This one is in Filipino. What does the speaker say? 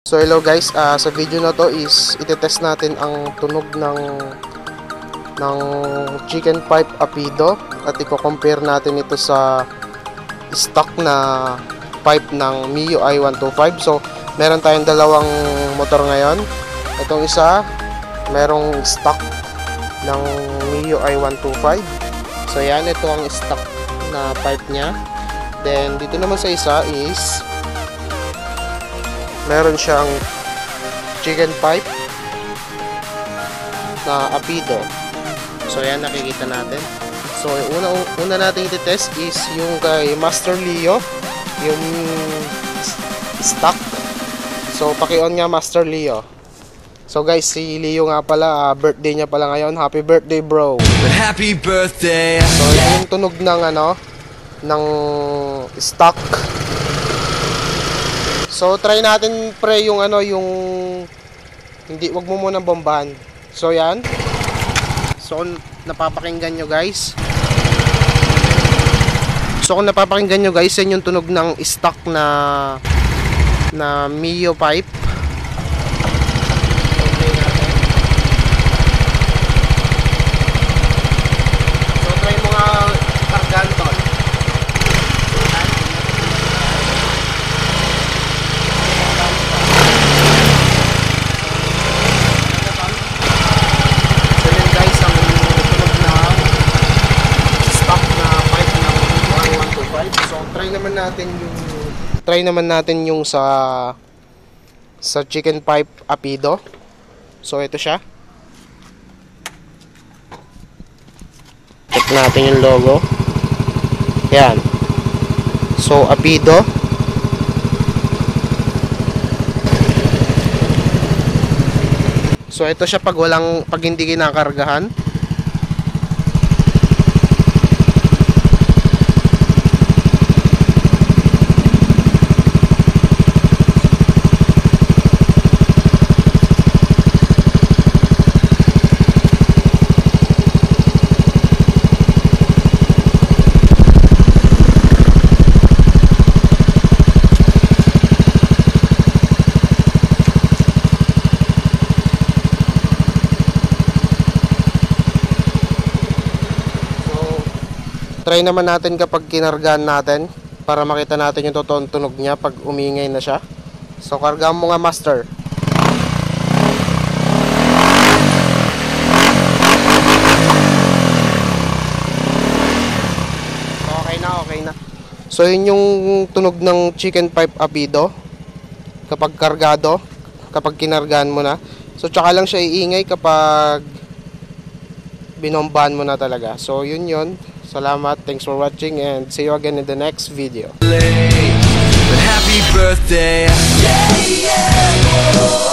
So hello guys, sa video na to is itetest natin ang tunog ng chicken pipe Apido at i-compare natin ito sa stock na pipe ng Mio i125. So meron tayong dalawang motor ngayon. Itong isa merong stock ng Mio i125. So yan, ito ang stock na pipe nya. Then dito naman sa isa is meron siyang chicken pipe na Apido. So yan, nakikita natin. So una natin i-test is yung kay Master Leo, yung stock. So paki-on nga Master Leo. So guys, si Leo nga pala, birthday niya pala ngayon. Happy birthday bro. Happy birthday. So yung tunog ng ng stock. So try natin pre yung yung hindi, wag mo munang bombahan. So yan. So kung napapakinggan nyo guys. So kung napapakinggan nyo guys, yan yung tunog ng stock na Mio pipe. Okay natin. So try mo nga kargan tol. Try naman natin yung sa chicken pipe Apido. So ito siya. Check natin yung logo. Yan. So Apido. So ito siya pag hindi kinakargahan. Try naman natin kapag kinargahan natin para makita natin yung totoong tunog niya pag umingay na siya. So kargahan mo nga master. Okay na. So yun yung tunog ng chicken pipe Apido kapag kargado, kapag kinargahan mo na. So tsaka lang siya iingay kapag binombahan mo na talaga. So yun. Salamat, thanks for watching, and see you again in the next video. Happy birthday. Yeah, yeah.